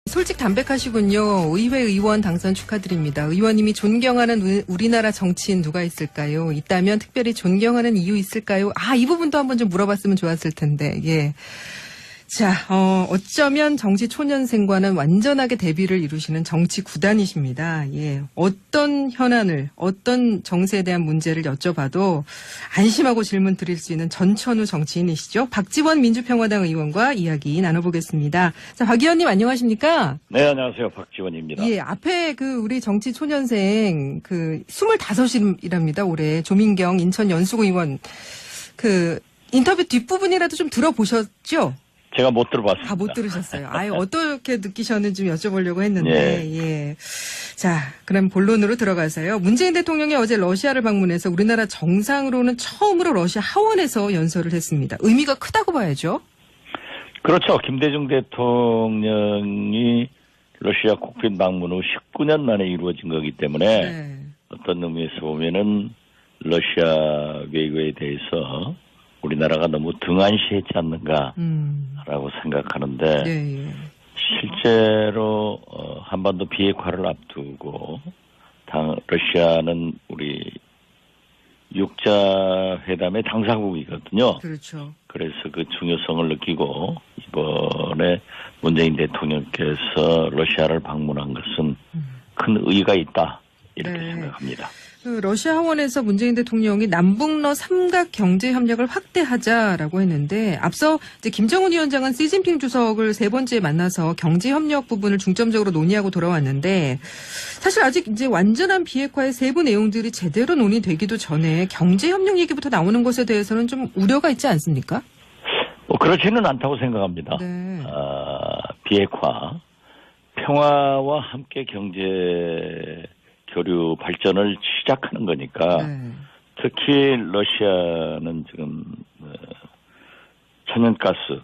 솔직 담백하시군요. 의회 의원 당선 축하드립니다. 의원님이 존경하는 우리나라 정치인 누가 있을까요? 있다면 특별히 존경하는 이유 있을까요? 이 부분도 한번 좀 물어봤으면 좋았을 텐데. 예. 자, 어쩌면 정치 초년생과는 완전하게 대비를 이루시는 정치 구단이십니다. 예. 어떤 현안을, 어떤 정세에 대한 문제를 여쭤봐도 안심하고 질문 드릴 수 있는 전천후 정치인이시죠. 박지원 민주평화당 의원과 이야기 나눠보겠습니다. 자, 박 의원님 안녕하십니까? 네, 안녕하세요. 박지원입니다. 예, 앞에 우리 정치 초년생 25이랍니다. 올해 조민경 인천 연수구 의원 인터뷰 뒷부분이라도 좀 들어보셨죠? 제가 못 들어봤습니다. 못 들으셨어요. 어떻게 느끼셨는지 좀 여쭤보려고 했는데, 예. 자, 그럼 본론으로 들어가서요. 문재인 대통령이 어제 러시아를 방문해서 우리나라 정상으로는 처음으로 러시아 하원에서 연설을 했습니다. 의미가 크다고 봐야죠. 그렇죠. 김대중 대통령이 러시아 국빈 방문 후 19년 만에 이루어진 거기 때문에 네. 어떤 의미에서 보면은 러시아 외교에 대해서 우리나라가 너무 등한시했지 않는가라고 생각하는데 네. 실제로 한반도 비핵화를 앞두고 러시아는 우리 육자회담의 당사국이거든요. 그렇죠. 그래서 그 중요성을 느끼고 이번에 문재인 대통령께서 러시아를 방문한 것은 큰 의의가 있다 이렇게 네. 생각합니다. 러시아 하원에서 문재인 대통령이 남북러 삼각 경제 협력을 확대하자라고 했는데 앞서 이제 김정은 위원장은 시진핑 주석을 세 번째 만나서 경제 협력 부분을 중점적으로 논의하고 돌아왔는데 사실 아직 이제 완전한 비핵화의 세부 내용들이 제대로 논의되기도 전에 경제 협력 얘기부터 나오는 것에 대해서는 좀 우려가 있지 않습니까? 그렇지는 않다고 생각합니다. 네. 비핵화, 평화와 함께 경제 교류 발전을 시작하는 거니까 네. 특히 러시아는 지금 천연가스,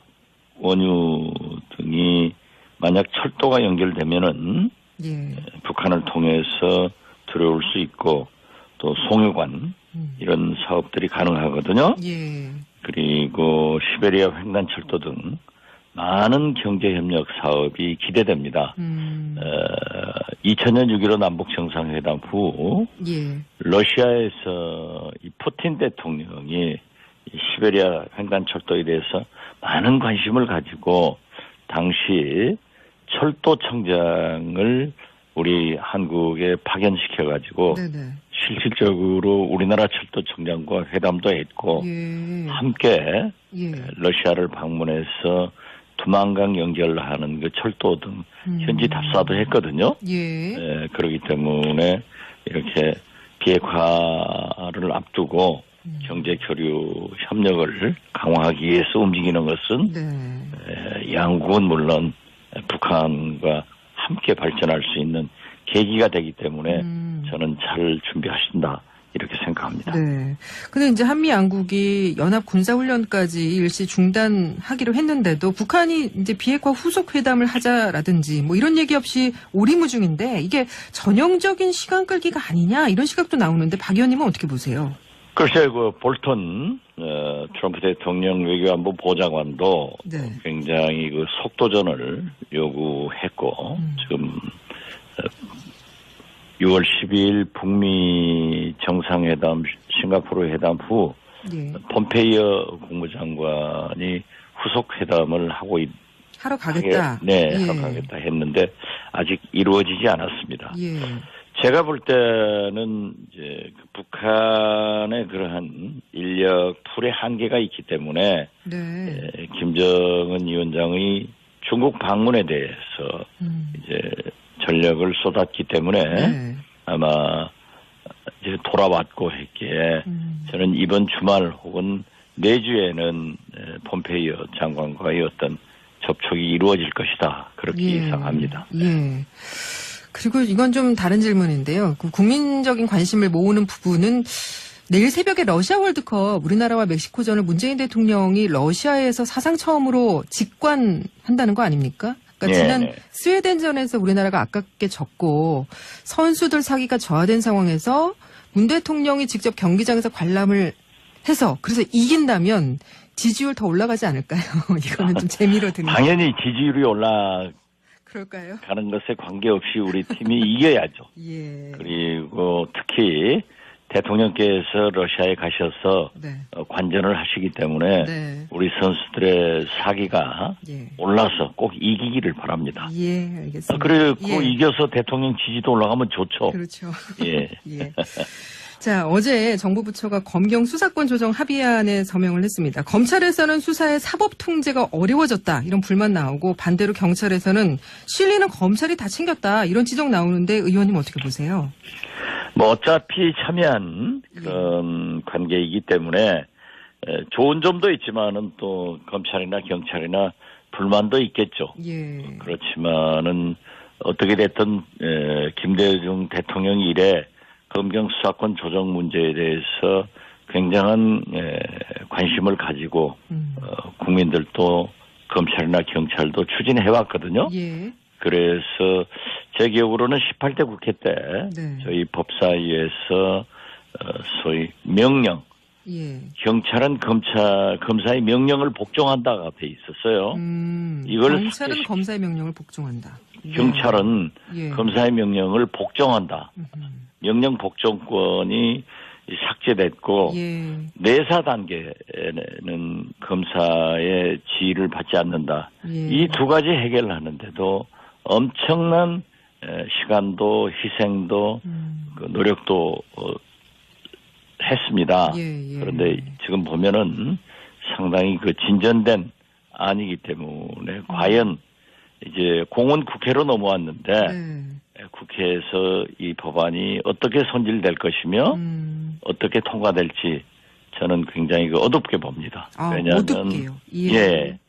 원유 등이 만약 철도가 연결되면은 예. 북한을 통해서 들어올 수 있고 또 송유관 이런 사업들이 가능하거든요. 예. 그리고 시베리아 횡단철도 등 많은 경제협력 사업이 기대됩니다. 2000년 6.15 남북정상회담 후 예. 러시아에서 이 푸틴 대통령이 이 시베리아 횡단철도에 대해서 많은 관심을 가지고 당시 철도청장을 우리 한국에 파견시켜가지고 네네. 실질적으로 우리나라 철도청장과 회담도 했고 예. 함께 예. 러시아를 방문해서 두만강 연결하는 그 철도 등 현지 답사도 했거든요. 예. 그렇기 때문에 이렇게 비핵화를 앞두고 경제 교류 협력을 강화하기 위해서 움직이는 것은 네. 양국은 물론 북한과 함께 발전할 수 있는 계기가 되기 때문에 저는 잘 준비하신다. 이렇게 생각합니다. 네. 근데 이제 한미 양국이 연합 군사 훈련까지 일시 중단하기로 했는데도 북한이 이제 비핵화 후속 회담을 하자라든지 뭐 이런 얘기 없이 오리무중인데 이게 전형적인 시간 끌기가 아니냐 이런 시각도 나오는데 박 의원님은 어떻게 보세요? 글쎄요, 볼턴 트럼프 대통령 외교안보 보좌관도 네. 굉장히 그 속도전을 요구했고 지금 6월 12일 북미 정상회담 싱가포르 회담 후 예. 폼페이어 국무장관이 후속 회담을 하러 가겠다. 하러 가겠다 했는데 아직 이루어지지 않았습니다. 예. 제가 볼 때는 이제 북한의 그러한 인력 풀의 한계가 있기 때문에 네. 김정은 위원장의 중국 방문에 대해서 이제 전력을 쏟았기 때문에 네. 아마 이제 돌아왔고 했기에 저는 이번 주말 혹은 내주에는 폼페이오 장관과의 어떤 접촉이 이루어질 것이다. 그렇게 예상합니다. 예. 그리고 이건 좀 다른 질문인데요. 국민적인 관심을 모으는 부분은 내일 새벽에 러시아 월드컵 우리나라와 멕시코전을 문재인 대통령이 러시아에서 사상 처음으로 직관한다는 거 아닙니까? 그러니까 지난 스웨덴전에서 우리나라가 아깝게 졌고 선수들 사기가 저하된 상황에서 문 대통령이 직접 경기장에서 관람을 해서 그래서 이긴다면 지지율 더 올라가지 않을까요? 이거는 좀 재미로 듣는. 당연히 지지율이 그럴까요? 가는 것에 관계없이 우리 팀이 이겨야죠. 예. 그리고 특히 대통령께서 러시아에 가셔서 네. 관전을 하시기 때문에 네. 우리 선수들의 사기가 예. 올라서 꼭 이기기를 바랍니다. 예, 알겠습니다. 그리고 예. 이겨서 대통령 지지도 올라가면 좋죠. 그렇죠. 예. 예. 자, 어제 정부 부처가 검경 수사권 조정 합의안에 서명을 했습니다. 검찰에서는 수사의 사법 통제가 어려워졌다 이런 불만 나오고 반대로 경찰에서는 실리는 검찰이 다 챙겼다 이런 지적 나오는데 의원님 어떻게 보세요? 뭐 어차피 참여한 그런 관계이기 때문에 좋은 점도 있지만은 또 검찰이나 경찰이나 불만도 있겠죠. 예. 그렇지만은 어떻게 됐든 김대중 대통령 이래 검경 수사권 조정 문제에 대해서 굉장한 관심을 가지고 국민들도 검찰이나 경찰도 추진해 왔거든요. 예. 그래서 제 기억으로는 18대 국회 때 네. 저희 법사위에서 소위 명령, 예. 경찰은 검사의 명령을 복종한다가 돼 있었어요. 이걸 경찰은 검사의 명령을 복종한다. 경찰은 예. 검사의 명령을 복종한다. 명령 복종권이 삭제됐고 예. 내사 단계에는 검사의 지휘를 받지 않는다. 예. 이 두 가지 해결하는데도 엄청난 시간도 희생도 그 노력도 했습니다. 예, 예. 그런데 지금 보면은 상당히 그 진전된 안이기 때문에 과연 이제 공은 국회로 넘어왔는데 네. 국회에서 이 법안이 어떻게 손질될 것이며 어떻게 통과될지 저는 굉장히 그 어둡게 봅니다. 아, 왜냐하면 어둡게요. 예. 예,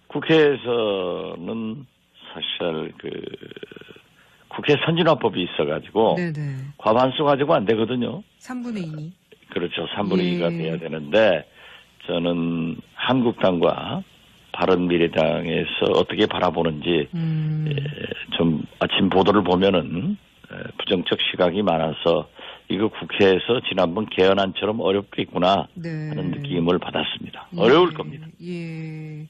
국회에서는 사실 그 국회 선진화법이 있어가지고 네네. 과반수 가지고 안 되거든요. 3분의 2. 그렇죠. 3분의 예. 2가 돼야 되는데 저는 한국당과 바른미래당에서 어떻게 바라보는지 좀 아침 보도를 보면은 부정적 시각이 많아서 이거 국회에서 지난번 개헌안처럼 어렵겠구나 네. 하는 느낌을 받았습니다. 어려울 예. 겁니다. 예.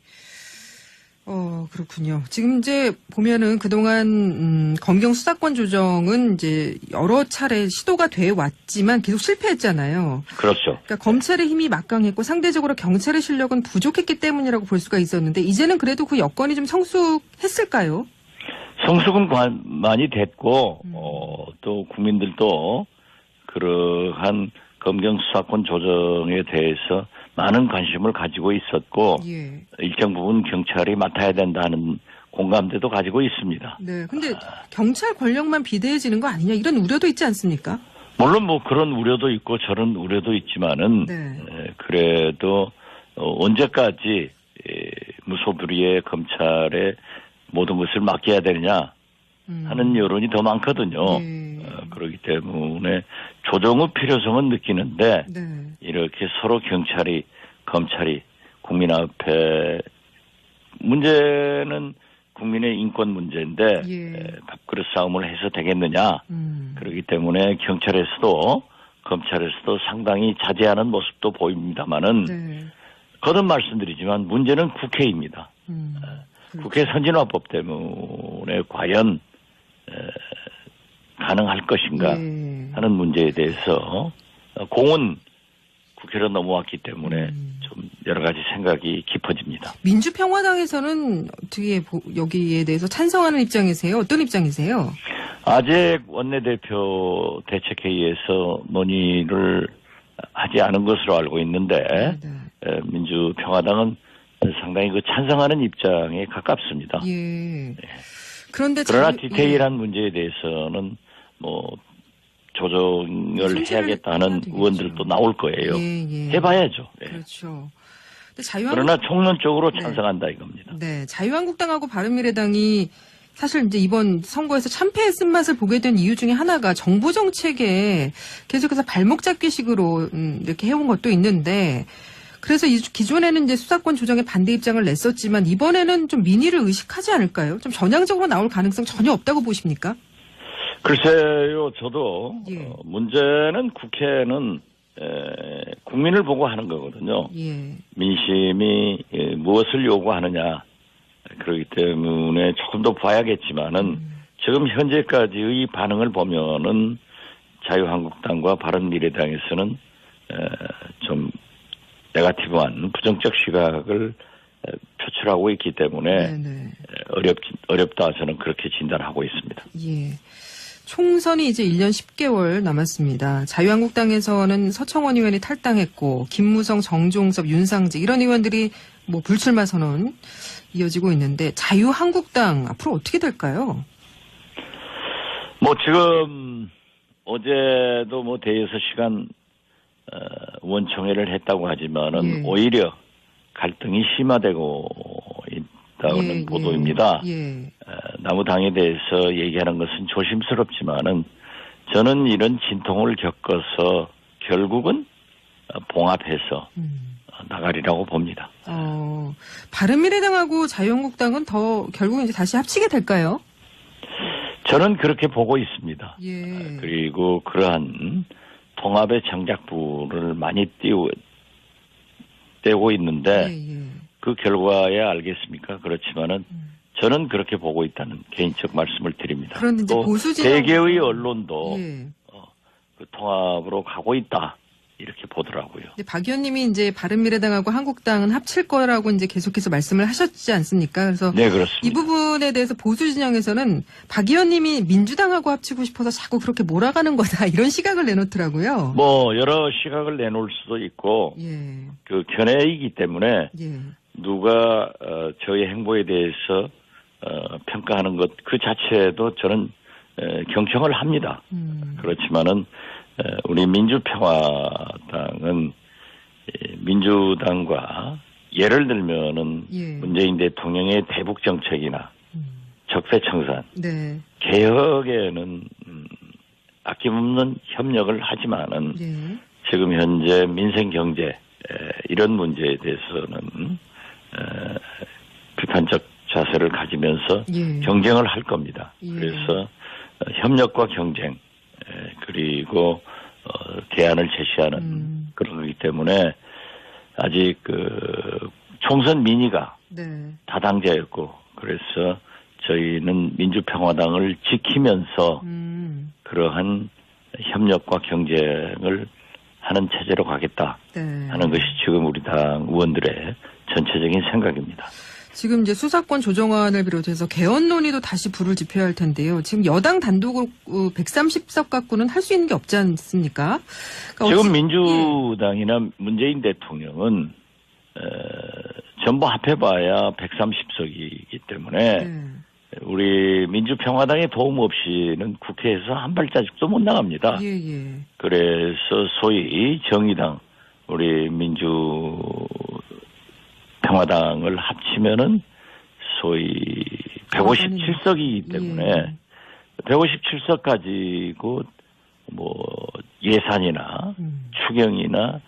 그렇군요. 지금 이제 보면은 그동안 검경 수사권 조정은 이제 여러 차례 시도가 돼 왔지만 계속 실패했잖아요. 그렇죠. 그러니까 검찰의 힘이 막강했고 상대적으로 경찰의 실력은 부족했기 때문이라고 볼 수가 있었는데 이제는 그래도 그 여건이 좀 성숙했을까요? 성숙은 많이 됐고 또 국민들도 그러한 검경 수사권 조정에 대해서 많은 관심을 가지고 있었고 예. 일정 부분 경찰이 맡아야 된다는 공감대도 가지고 있습니다. 네. 근데 경찰 권력만 비대해지는 거 아니냐 이런 우려도 있지 않습니까? 물론 뭐 그런 우려도 있고 저런 우려도 있지만은 네. 그래도 언제까지 무소불위의 검찰에 모든 것을 맡겨야 되느냐 하는 여론이 더 많거든요. 그렇기 때문에 조정의 필요성은 느끼는데 네. 이렇게 서로 경찰이 검찰이 국민 앞에 문제는 국민의 인권 문제인데 예. 밥그릇 싸움을 해서 되겠느냐. 그렇기 때문에 경찰에서도 검찰에서도 상당히 자제하는 모습도 보입니다만은 네. 거듭 말씀드리지만 문제는 국회입니다. 국회 선진화법 때문에 과연 가능할 것인가 예. 하는 문제에 대해서 공은 국회로 넘어왔기 때문에 좀 여러 가지 생각이 깊어집니다. 민주평화당에서는 어떻게 여기에 대해서 찬성하는 입장이세요? 어떤 입장이세요? 아직 원내대표 대책회의에서 논의를 하지 않은 것으로 알고 있는데 네. 민주평화당은 상당히 그 찬성하는 입장에 가깝습니다. 예. 그런데 그러나 디테일한 문제에 대해서는 뭐 조정을 해야겠다는 의원들도 나올 거예요. 예. 해봐야죠. 예. 그렇죠. 근데 그러나 총론적으로 찬성한다 이겁니다. 네. 자유한국당하고 바른미래당이 사실 이제 이번 선거에서 참패의 쓴맛을 보게 된 이유 중에 하나가 정부 정책에 계속해서 발목 잡기식으로 이렇게 해온 것도 있는데 그래서 기존에는 이제 수사권 조정에 반대 입장을 냈었지만 이번에는 좀 민의를 의식하지 않을까요? 좀 전향적으로 나올 가능성 전혀 없다고 보십니까? 글쎄요, 저도 예. 문제는 국회는 국민을 보고 하는 거거든요. 예. 민심이 무엇을 요구하느냐 그렇기 때문에 조금 더 봐야겠지만은 지금 현재까지의 반응을 보면은 자유한국당과 바른미래당에서는 좀 네거티브한 부정적 시각을 표출하고 있기 때문에 네네. 어렵다 저는 그렇게 진단하고 있습니다. 예. 총선이 이제 1년 10개월 남았습니다. 자유한국당에서는 서청원 의원이 탈당했고 김무성, 정종섭, 윤상직 이런 의원들이 뭐 불출마 선언 이어지고 있는데 자유한국당 앞으로 어떻게 될까요? 뭐 지금 어제도 뭐 대여섯 시간 원총회를 했다고 하지만은 예. 오히려 갈등이 심화되고 있다는 보도입니다. 예. 남의 당에 대해서 얘기하는 것은 조심스럽지만은 저는 이런 진통을 겪어서 결국은 봉합해서 나가리라고 봅니다. 바른미래당하고 자유한국당은 더 결국 이제 다시 합치게 될까요? 저는 그렇게 보고 있습니다. 예. 그리고 그러한 통합의 장작부를 많이 떼고 있는데 예. 그 결과야 알겠습니까? 그렇지만은 저는 그렇게 보고 있다는 개인적 말씀을 드립니다. 그런데 이제 또 보수 진영 대개의 언론도 예. 그 통합으로 가고 있다 이렇게 보더라고요. 근데 박 의원님이 이제 바른미래당하고 한국당은 합칠 거라고 이제 계속해서 말씀을 하셨지 않습니까? 그래서 네, 그렇습니다. 이 부분에 대해서 보수 진영에서는 박 의원님이 민주당하고 합치고 싶어서 자꾸 그렇게 몰아가는 거다 이런 시각을 내놓더라고요. 뭐 여러 시각을 내놓을 수도 있고 예. 그 견해이기 때문에 예. 누가 저의 행보에 대해서 평가하는 것 그 자체도 저는 경청을 합니다. 그렇지만은 우리 민주평화당은 민주당과 예를 들면은 예. 문재인 대통령의 대북 정책이나 적폐청산 네. 개혁에는 아낌없는 협력을 하지만은 예. 지금 현재 민생 경제 이런 문제에 대해서는 비판적 자세를 가지면서 예. 경쟁을 할 겁니다. 예. 그래서 협력과 경쟁 그리고 대안을 제시하는 그런 거기 때문에 아직 그 총선 민의가 네. 다당제였고 그래서 저희는 민주평화당을 지키면서 그러한 협력과 경쟁을 하는 체제로 가겠다 네. 하는 것이 지금 우리 당 의원들의 전체적인 생각입니다. 지금 이제 수사권 조정안을 비롯해서 개헌 논의도 다시 불을 지펴야 할 텐데요. 지금 여당 단독으로 130석 갖고는 할 수 있는 게 없지 않습니까? 그러니까 지금 민주당이나 문재인 대통령은 전부 합해봐야 130석이기 때문에 네. 우리 민주평화당의 도움 없이는 국회에서 한 발자국도 못 나갑니다. 예, 예. 그래서 소위 정의당 우리 민주평화당을 합치면은 소위 157석이기 때문에 예. 157석 가지고 뭐 예산이나 추경이나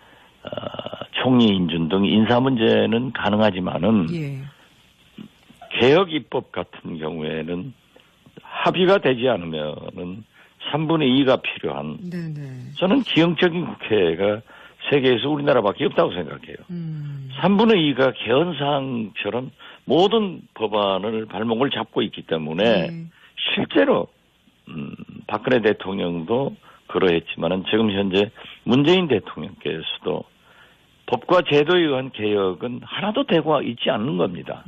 총리 인준 등 인사 문제는 가능하지만은 예. 개혁 입법 같은 경우에는 합의가 되지 않으면은 3분의 2가 필요한 네네. 저는 기형적인 국회가 세계에서 우리나라밖에 없다고 생각해요. 3분의 2가 개헌사항처럼 모든 법안을 발목을 잡고 있기 때문에 네. 실제로 박근혜 대통령도 그러했지만은 지금 현재 문재인 대통령께서도 법과 제도에 의한 개혁은 하나도 되고 있지 않는 겁니다.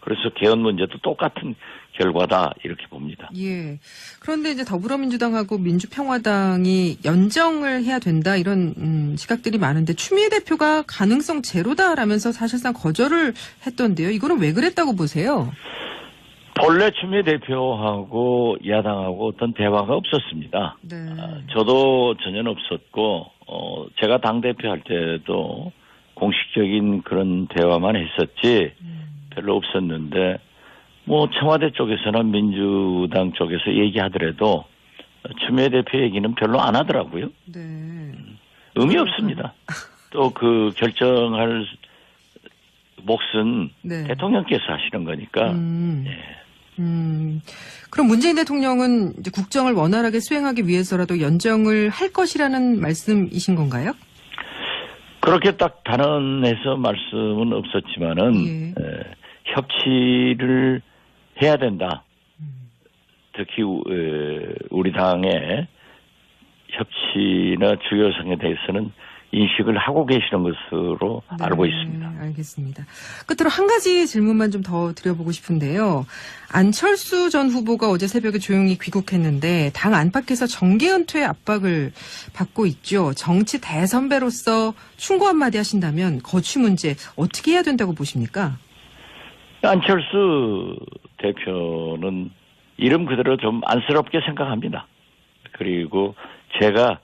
그래서 개헌 문제도 똑같은 결과다 이렇게 봅니다. 예. 그런데 이제 더불어민주당하고 민주평화당이 연정을 해야 된다 이런 시각들이 많은데 추미애 대표가 가능성 제로다라면서 사실상 거절을 했던데요. 이거는 왜 그랬다고 보세요? 본래 추미애 대표하고 야당하고 어떤 대화가 없었습니다. 네. 저도 전혀 없었고 제가 당대표 할 때도 공식적인 그런 대화만 했었지 별로 없었는데 뭐 청와대 쪽에서나 민주당 쪽에서 얘기하더라도 추미애 대표 얘기는 별로 안 하더라고요. 네. 의미 없습니다. 또 그 결정할 몫은 네. 대통령께서 하시는 거니까. 예. 그럼 문재인 대통령은 이제 국정을 원활하게 수행하기 위해서라도 연정을 할 것이라는 말씀이신 건가요? 그렇게 딱 단언해서 말씀은 없었지만은 협치를 해야 된다. 특히 우리 당의 협치나 주요성에 대해서는 인식을 하고 계시는 것으로 네, 알고 있습니다. 알겠습니다. 끝으로 한 가지 질문만 좀 더 드려보고 싶은데요. 안철수 전 후보가 어제 새벽에 조용히 귀국했는데 당 안팎에서 정계 은퇴 압박을 받고 있죠. 정치 대선배로서 충고 한마디 하신다면 거취 문제 어떻게 해야 된다고 보십니까? 안철수 대표는 이름 그대로 좀 안쓰럽게 생각합니다. 그리고 제가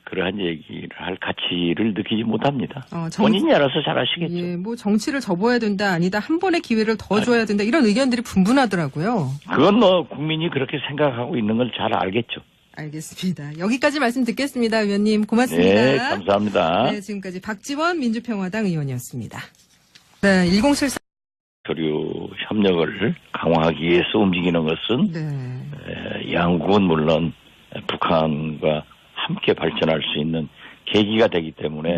그러한 얘기를 할 가치를 느끼지 못합니다. 본인이 알아서 잘하시겠죠. 예, 뭐 정치를 접어야 된다, 아니다, 한 번의 기회를 더 줘야 된다, 이런 의견들이 분분하더라고요. 그건 뭐 국민이 그렇게 생각하고 있는 걸 잘 알겠죠. 알겠습니다. 여기까지 말씀 듣겠습니다. 의원님 고맙습니다. 네, 감사합니다. 네, 지금까지 박지원 민주평화당 의원이었습니다. 네, 1074 교류 협력을 강화하기 위해서 움직이는 것은 네. 양국은 물론 북한과 함께 발전할 수 있는 계기가 되기 때문에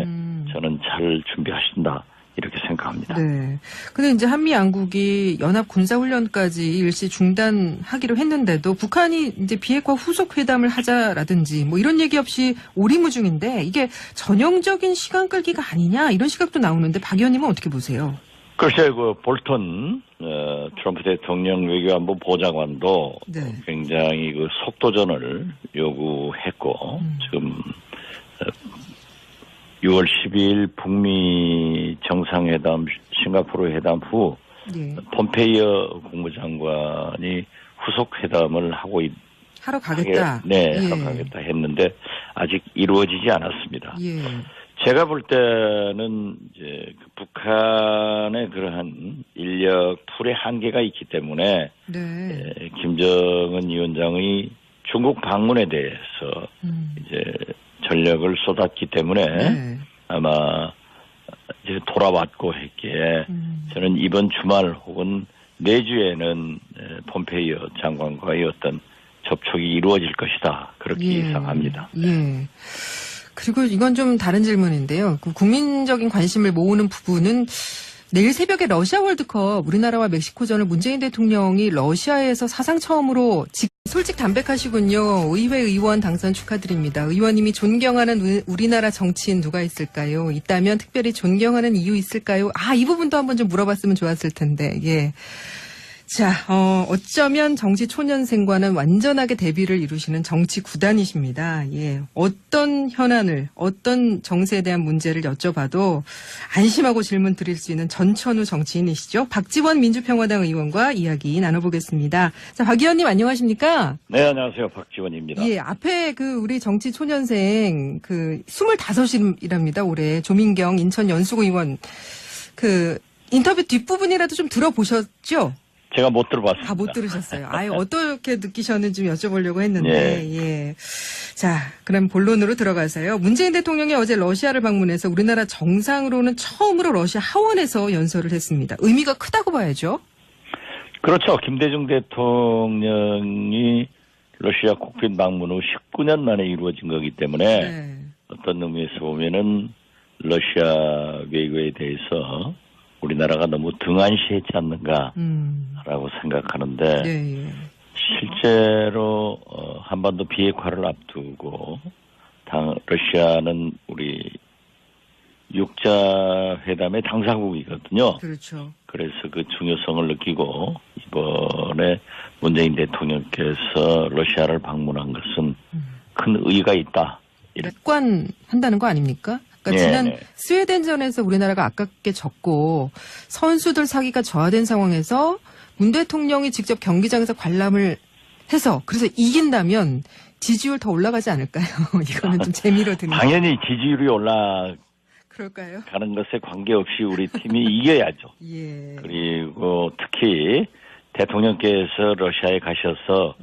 저는 잘 준비하신다 이렇게 생각합니다. 네. 근데 이제 한미 양국이 연합 군사 훈련까지 일시 중단하기로 했는데도 북한이 이제 비핵화 후속 회담을 하자라든지 뭐 이런 얘기 없이 오리무중인데 이게 전형적인 시간 끌기가 아니냐 이런 시각도 나오는데 박 의원님은 어떻게 보세요? 글쎄요, 그 볼턴 트럼프 대통령 외교안보 보좌관도 네. 굉장히 그 속도전을 요구했고 지금 6월 12일 북미 정상회담 싱가포르 회담 후 예. 폼페이어 국무장관이 후속 회담을 하고 하러 가겠다. 하러 가겠다 했는데 아직 이루어지지 않았습니다. 예. 제가 볼 때는 이제 북한의 그러한 인력 풀의 한계가 있기 때문에 네. 김정은 위원장의 중국 방문에 대해서 이제 전력을 쏟았기 때문에 네. 아마 이제 돌아왔고 했기에 저는 이번 주말 혹은 내주에는 폼페이오 장관과의 어떤 접촉이 이루어질 것이다 그렇게 예상합니다. 예. 그리고 이건 좀 다른 질문인데요. 그 국민적인 관심을 모으는 부분은 내일 새벽에 러시아 월드컵 우리나라와 멕시코전을 문재인 대통령이 러시아에서 사상 처음으로 솔직 담백하시군요. 의회 의원 당선 축하드립니다. 의원님이 존경하는 우리나라 정치인 누가 있을까요? 있다면 특별히 존경하는 이유 있을까요? 이 부분도 한번 좀 물어봤으면 좋았을 텐데. 예. 자, 어쩌면 정치 초년생과는 완전하게 대비를 이루시는 정치 구단이십니다. 예. 어떤 현안을, 어떤 정세에 대한 문제를 여쭤봐도 안심하고 질문 드릴 수 있는 전천후 정치인이시죠. 박지원 민주평화당 의원과 이야기 나눠보겠습니다. 자, 박 의원님 안녕하십니까? 네, 안녕하세요. 박지원입니다. 예, 앞에 우리 정치 초년생 25이랍니다. 올해 조민경 인천 연수구 의원 인터뷰 뒷부분이라도 좀 들어보셨죠? 제가 못 들어봤습니다. 못 들으셨어요. 어떻게 느끼셨는지 좀 여쭤보려고 했는데, 예. 자, 그럼 본론으로 들어가서요. 문재인 대통령이 어제 러시아를 방문해서 우리나라 정상으로는 처음으로 러시아 하원에서 연설을 했습니다. 의미가 크다고 봐야죠. 그렇죠. 김대중 대통령이 러시아 국빈 방문 후 19년 만에 이루어진 거기 때문에 어떤 의미에서 보면은 러시아 외교에 대해서 우리나라가 너무 등한시했지 않는가라고 생각하는데 실제로 한반도 비핵화를 앞두고 러시아는 우리 육자회담의 당사국이거든요. 그렇죠. 그래서 그 중요성을 느끼고 이번에 문재인 대통령께서 러시아를 방문한 것은 큰 의의가 있다. 낙관한다는 거 아닙니까? 그러니까 지난 스웨덴전에서 우리나라가 아깝게 졌고 선수들 사기가 저하된 상황에서 문 대통령이 직접 경기장에서 관람을 해서 그래서 이긴다면 지지율 더 올라가지 않을까요? 이거는 좀 재미로 듣는. 당연히 지지율이 그럴까요? 가는 것에 관계없이 우리 팀이 이겨야죠. 예. 그리고 특히 대통령께서 러시아에 가셔서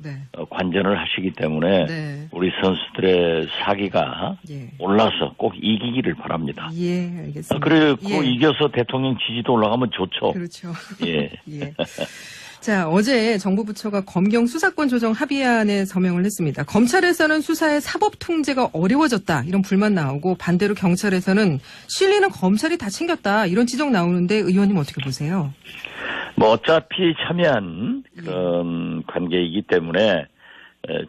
관전을 하시기 때문에 우리 선수들의 사기가 올라서 꼭 이기기를 바랍니다. 예, 알겠습니다. 그리고 이겨서 대통령 지지도 올라가면 좋죠. 그렇죠. 예. 예. 자, 어제 정부 부처가 검경 수사권 조정 합의안에 서명을 했습니다. 검찰에서는 수사의 사법 통제가 어려워졌다 이런 불만 나오고 반대로 경찰에서는 실리는 검찰이 다 챙겼다 이런 지적 나오는데 의원님 어떻게 보세요? 뭐 어차피 참여한 그런 관계이기 때문에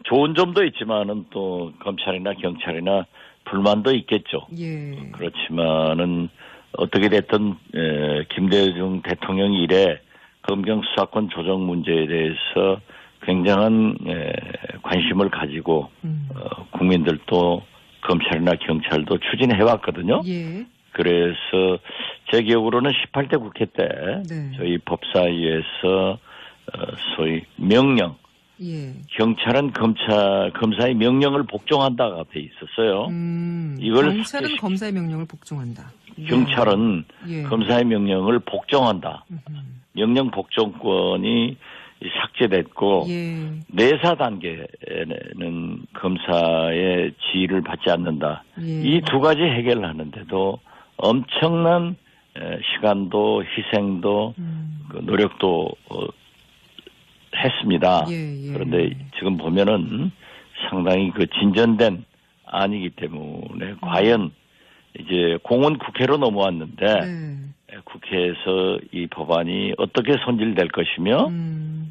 좋은 점도 있지만은 또 검찰이나 경찰이나 불만도 있겠죠. 예. 그렇지만은 어떻게 됐든 김대중 대통령 이래 검경 수사권 조정 문제에 대해서 굉장한 관심을 가지고 국민들도 검찰이나 경찰도 추진해 왔거든요. 예. 그래서 제 기억으로는 18대 국회 때 네. 저희 법사위에서 소위 명령, 예. 경찰은 검사의 명령을 복종한다가 돼 있었어요. 이걸 경찰은 검사의 명령을 복종한다. 경찰은 예. 검사의 명령을 복종한다. 명령 복종권이 삭제됐고 예. 내사 단계에는 검사의 지휘를 받지 않는다. 예. 이 두 가지 해결하는데도 엄청난 시간도 희생도 그 노력도 했습니다. 예. 그런데 지금 보면은 상당히 그 진전된 안이기 때문에 과연 이제 공은 국회로 넘어왔는데 네. 국회에서 이 법안이 어떻게 손질될 것이며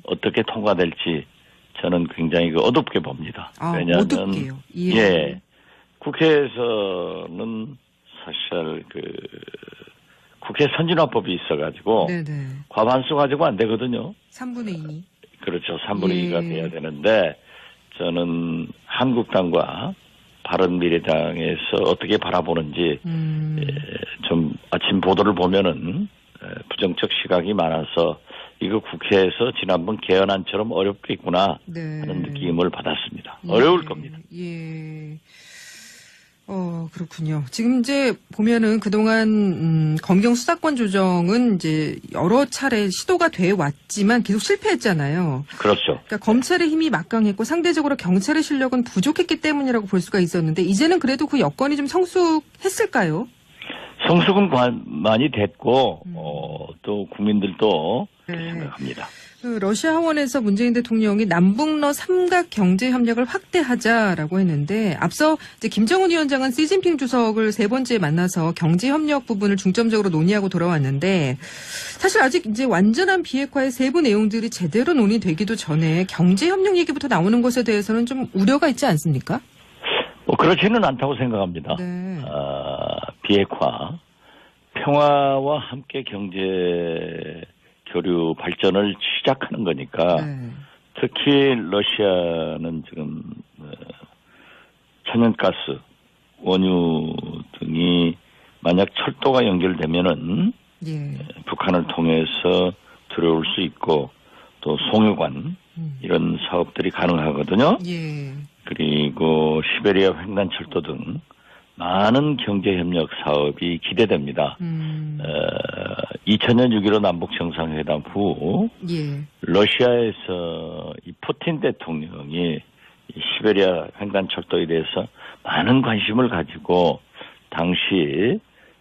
어떻게 통과될지 저는 굉장히 어둡게 봅니다. 아, 왜냐하면 어둡게요. 예. 예, 국회에서는 사실 국회 선진화법이 있어가지고 네네. 과반수 가지고 안 되거든요. 3분의 2. 그렇죠. 3분의 예. 2가 돼야 되는데 저는 한국당과 바른미래당에서 어떻게 바라보는지 좀 아침 보도를 보면은 부정적 시각이 많아서 이거 국회에서 지난번 개헌안처럼 어렵겠구나 네. 하는 느낌을 받았습니다. 어려울 겁니다. 예. 그렇군요. 지금 이제 보면은 그동안 검경 수사권 조정은 이제 여러 차례 시도가 돼 왔지만 계속 실패했잖아요. 그렇죠. 그러니까 검찰의 힘이 막강했고 상대적으로 경찰의 실력은 부족했기 때문이라고 볼 수가 있었는데 이제는 그래도 그 여건이 좀 성숙했을까요? 성숙은 많이 됐고 또 국민들도 그렇게 네. 생각합니다. 그 러시아 하원에서 문재인 대통령이 남북러 삼각 경제 협력을 확대하자라고 했는데 앞서 이제 김정은 위원장은 시진핑 주석을 세 번째 만나서 경제 협력 부분을 중점적으로 논의하고 돌아왔는데 사실 아직 이제 완전한 비핵화의 세부 내용들이 제대로 논의되기도 전에 경제 협력 얘기부터 나오는 것에 대해서는 좀 우려가 있지 않습니까? 그렇지는 않다고 생각합니다. 네. 비핵화, 평화와 함께 경제 교류 발전을 시작하는 거니까 네. 특히 러시아는 지금 천연가스, 원유 등이 만약 철도가 연결되면은 예. 북한을 통해서 들어올 수 있고 또 송유관 이런 사업들이 가능하거든요. 예. 그리고 시베리아 횡단철도 등 많은 경제협력 사업이 기대됩니다. 2000년 6.15 남북정상회담 후 예. 러시아에서 이 푸틴 대통령이 이 시베리아 횡단철도에 대해서 많은 관심을 가지고 당시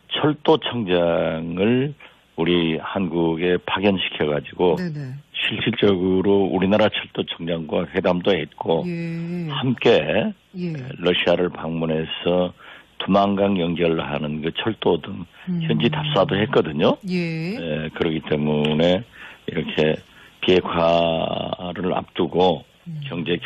철도청장을 우리 한국에 파견시켜가지고 네네. 실질적으로 우리나라 철도청장과 회담도 했고 예. 함께 예. 러시아를 방문해서 두만강 연결하는 그 철도 등 현지 답사도 했거든요. 예. 그렇기 때문에 이렇게 비핵화를 앞두고 경제